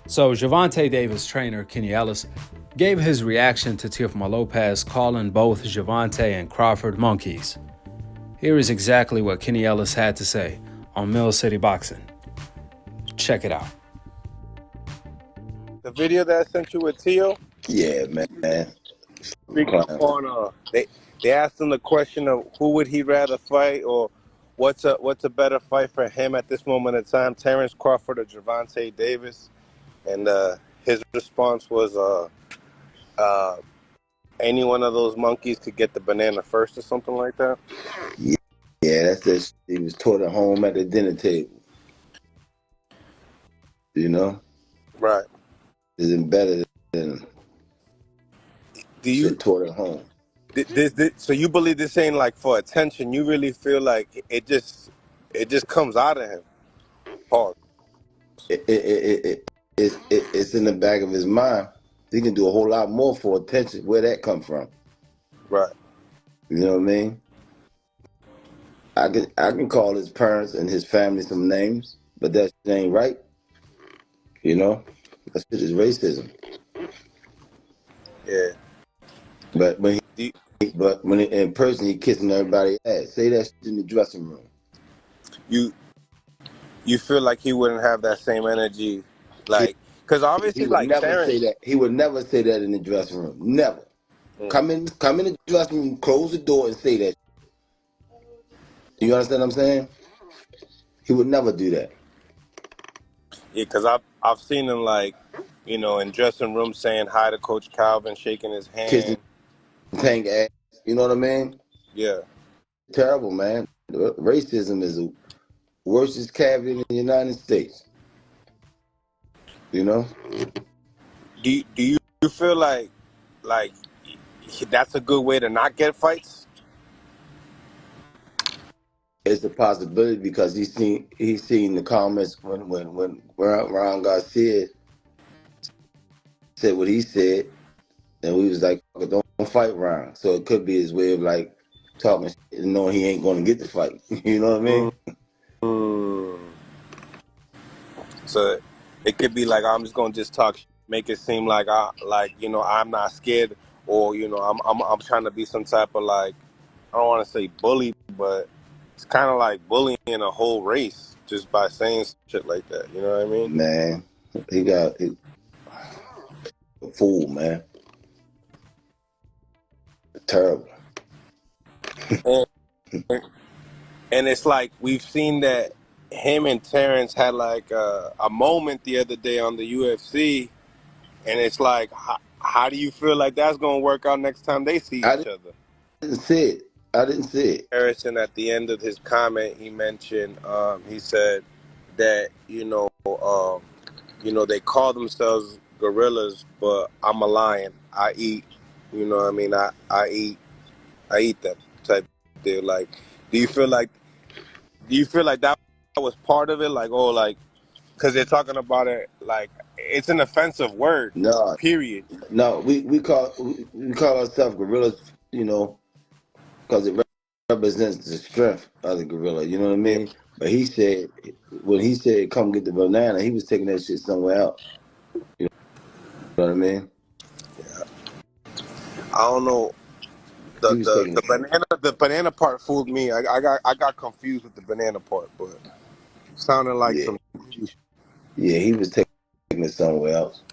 So Gervonta Davis trainer Kenny Ellis gave his reaction to Teofimo Lopez calling both Gervonta and Crawford monkeys. Here is exactly what Kenny Ellis had to say on Mill City Boxing. Check it out. The video that I sent you with Teo? Yeah, man. Speaking on, they asked him the question of who would he rather fight, or what's a better fight for him at this moment in time, Terrence Crawford or Gervonta Davis, and his response was any one of those monkeys could get the banana first or something like that. Yeah, that's it. He was taught at home at the dinner table. You know, Right. isn't better than shit taught at home. So you believe this ain't like for attention? You really feel like it just comes out of him? Pause. It's in the back of his mind. He can do a whole lot more for attention. Where that come from? Right. You know what I mean? I can call his parents and his family some names, but that shit ain't right. You know, that shit is racism. Yeah. But when in person he kissing everybody's ass. Say that shit in the dressing room. You feel like he wouldn't have that same energy, like, because obviously, He would like never Terrence. say that. He would never say that in the dressing room. Never. Come in the dressing room, close the door, and say that. You understand what I'm saying? He would never do that. Yeah, because I've seen him, like, in dressing rooms saying hi to Coach Calvin, shaking his Kissing, hand. tank ass. You know what I mean? Yeah. Terrible, man. Racism is the worst cavity in the United States. You know? Do you feel like that's a good way to not get fights? It's a possibility because he's seen the comments when Ron Garcia said what he said, and we was like, don't fight Ron. So it could be his way of like talking shit and knowing he ain't going to get the fight. You know what I mean? Mm. So it could be like, I'm just gonna just talk, make it seem like I'm not scared, or I'm trying to be some type of, like, I don't want to say bully, but it's kind of like bullying a whole race just by saying shit like that. You know what I mean? Man, he a fool, man. Terrible. And it's like we've seen that him and Terrence had like a moment the other day on the UFC, and it's like, how do you feel like that's gonna work out next time they see each other? I didn't see it. Harrison, at the end of his comment, he mentioned, he said that they call themselves gorillas, but I'm a lion. I eat, I eat them type deal. Like, do you feel like that was part of it? Like, oh, like, because they're talking about it like it's an offensive word. No, Period. no, we call ourselves gorillas, because it represents the strength of the gorilla. You know what I mean? Yeah. But when he said, "Come get the banana," he was taking that shit somewhere else. You know what I mean? I don't know. He was taking The banana part fooled me. I got confused with the banana part, but it sounded like yeah, some. he was taking it somewhere else.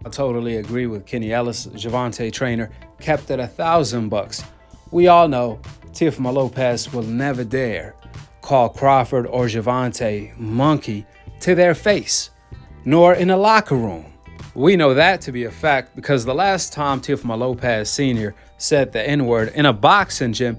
I totally agree with Kenny Ellis, Gervonta trainer, kept it $1,000. We all know Teofimo Lopez will never dare call Crawford or Gervonta monkey to their face, nor in a locker room. We know that to be a fact because the last time Teofimo Lopez Sr. said the N-word in a boxing gym,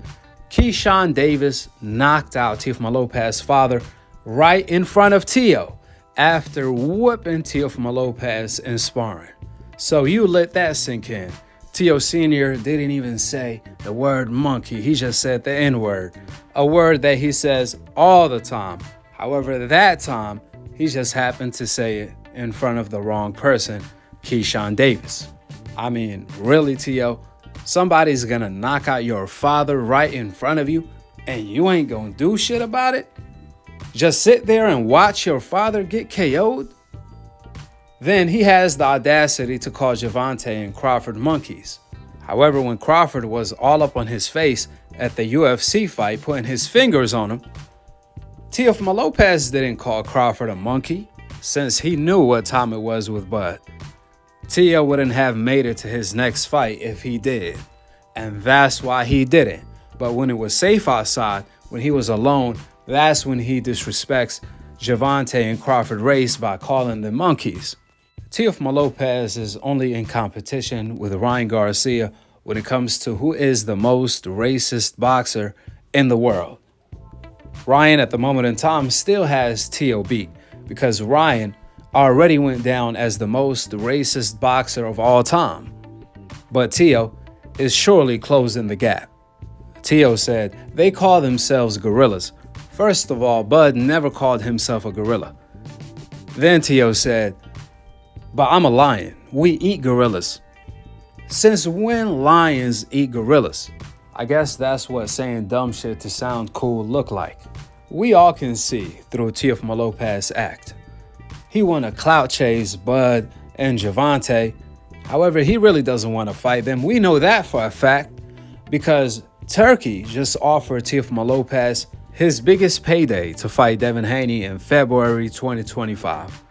Keyshawn Davis knocked out Teofimo Lopez's father right in front of Teo after whooping Teofimo Lopez in sparring. So you let that sink in. Teo Sr. didn't even say the word monkey. He just said the N-word, a word that he says all the time. However, that time, he just happened to say it in front of the wrong person, Keyshawn Davis. I mean, really, Teo? Somebody's gonna knock out your father right in front of you, and you ain't gonna do shit about it? Just sit there and watch your father get KO'd? Then he has the audacity to call Gervonta and Crawford monkeys. However, when Crawford was all up on his face at the UFC fight, putting his fingers on him, Teofimo Lopez didn't call Crawford a monkey, since he knew what time it was with Bud. Teo wouldn't have made it to his next fight if he did, and that's why he didn't. But when it was safe outside, when he was alone, that's when he disrespects Gervonta and Crawford race by calling them monkeys. Teofimo Lopez is only in competition with Ryan Garcia when it comes to who is the most racist boxer in the world. Ryan, at the moment in time, still has Teo beat because Ryan already went down as the most racist boxer of all time. But Teo is surely closing the gap. Teo said they call themselves gorillas. First of all, Bud never called himself a gorilla. Then Teo said, but I'm a lion. We eat gorillas. Since when lions eat gorillas? I guess that's what saying dumb shit to sound cool look like. We all can see through Teofimo Lopez's act. He want to clout chase Bud and Gervonta. However, he really doesn't want to fight them. We know that for a fact because Turkey just offered Teofimo Lopez his biggest payday to fight Devin Haney in February 2025.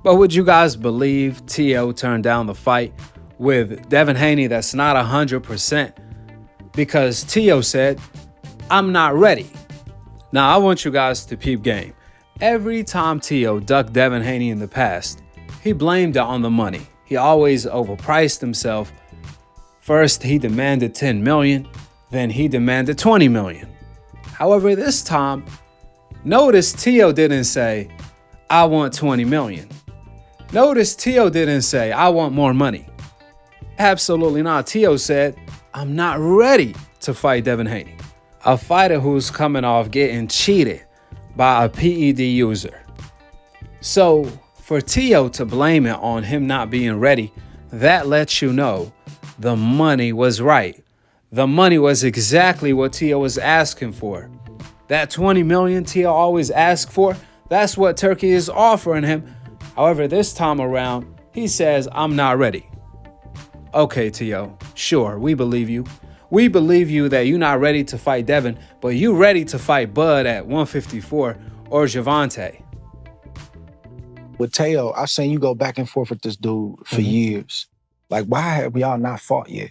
But would you guys believe Teo turned down the fight with Devin Haney that's not 100%? Because Teo said, I'm not ready. Now, I want you guys to peep game. Every time Teo ducked Devin Haney in the past, he blamed it on the money. He always overpriced himself. First, he demanded $10 million, then he demanded $20 million. However, this time, notice Teo didn't say, I want $20 million. Notice Teo didn't say, I want more money. Absolutely not. Teo said, I'm not ready to fight Devin Haney, a fighter who's coming off getting cheated by a PED user. So for Teo to blame it on him not being ready, that lets you know the money was right. The money was exactly what Teo was asking for. That $20 million Teo always asked for, that's what Turkey is offering him. However, this time around, he says, I'm not ready. Okay, Teo, sure, we believe you. We believe you that you're not ready to fight Devin, but you ready to fight Bud at 154 or Gervonta. With Teo, I've seen you go back and forth with this dude for years. Like, why have y'all not fought yet?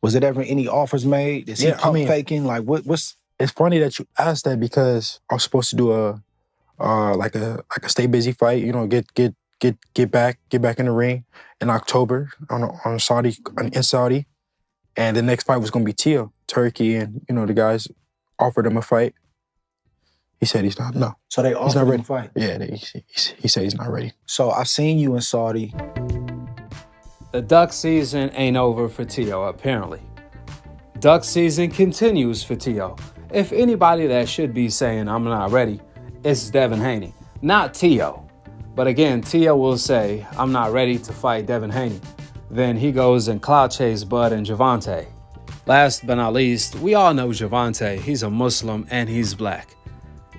Was it ever any offers made? Is he pump faking? Like, what's? It's funny that you asked that because I was supposed to do a stay busy fight. You know, get back in the ring in October in Saudi, and the next fight was gonna be Teo, Turkey, and you know the guys offered him a fight. He said he's not. No. So they offered him a fight. Yeah, he said he's not ready. So I've seen you in Saudi. The duck season ain't over for Teo, apparently. Duck season continues for Teo. If anybody that should be saying I'm not ready, it's Devin Haney, not Teo. But again, Teo will say I'm not ready to fight Devin Haney. Then he goes and clout chase Bud and Gervonta. Last but not least, we all know Gervonta. He's a Muslim and he's black.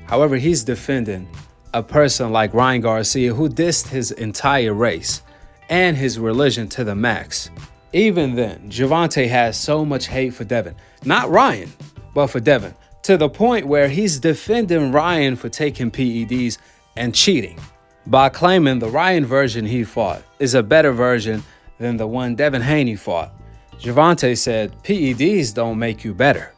However, he's defending a person like Ryan Garcia who dissed his entire race and his religion to the max. Even then, Gervonta has so much hate for Devin. Not Ryan, but for Devin. To the point where he's defending Ryan for taking PEDs and cheating by claiming the Ryan version he fought is a better version than the one Devin Haney fought. Gervonta said PEDs don't make you better.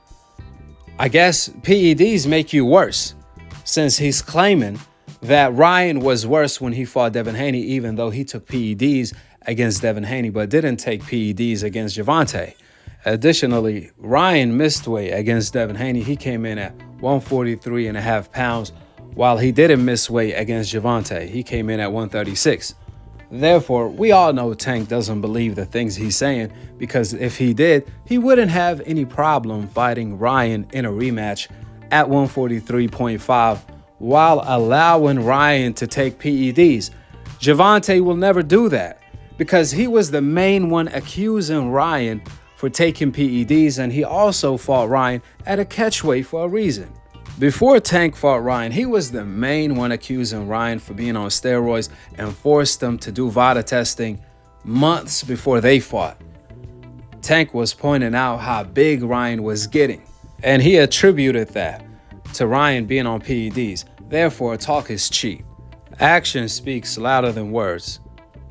I guess PEDs make you worse, since he's claiming that Ryan was worse when he fought Devin Haney, even though he took PEDs against Devin Haney, but didn't take PEDs against Gervonta. Additionally, Ryan missed weight against Devin Haney. He came in at 143.5 pounds, while he didn't miss weight against Gervonta. He came in at 136. Therefore, we all know Tank doesn't believe the things he's saying, because if he did, he wouldn't have any problem fighting Ryan in a rematch at 143.5 while allowing Ryan to take PEDs. Gervonta will never do that because he was the main one accusing Ryan for taking PEDs, and he also fought Ryan at a catchweight for a reason. Before Tank fought Ryan, he was the main one accusing Ryan for being on steroids and forced them to do VADA testing months before they fought. Tank was pointing out how big Ryan was getting, and he attributed that to Ryan being on PEDs. Therefore, talk is cheap. Action speaks louder than words.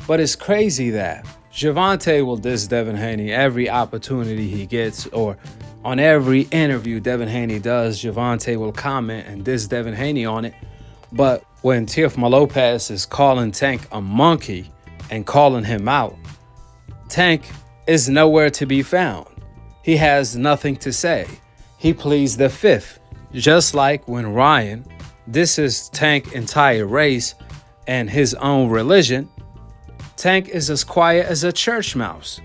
But it's crazy that Gervonta will diss Devin Haney every opportunity he gets, or on every interview Devin Haney does, Gervonta will comment and diss Devin Haney on it. But when Teofimo Lopez is calling Tank a monkey and calling him out, Tank is nowhere to be found. He has nothing to say. He pleads the fifth. Just like when Ryan disses Tank's entire race and his own religion, Tank is as quiet as a church mouse.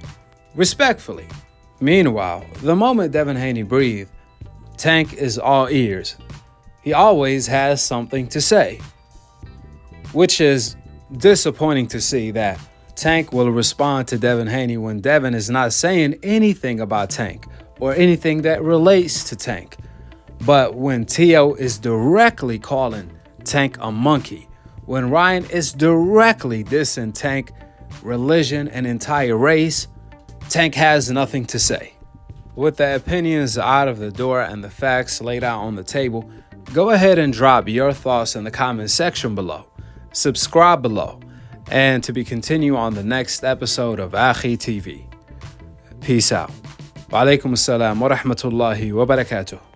Respectfully. Meanwhile, the moment Devin Haney breathes, Tank is all ears. He always has something to say. Which is disappointing to see that Tank will respond to Devin Haney when Devin is not saying anything about Tank or anything that relates to Tank. But when Teo is directly calling Tank a monkey, when Ryan is directly dissing Tank, religion, and entire race, Tank has nothing to say. With the opinions out of the door and the facts laid out on the table, go ahead and drop your thoughts in the comment section below. Subscribe below, and to be continued on the next episode of Akhi TV. Peace out. Wa alaikum assalam wa rahmatullahi wa barakatuh.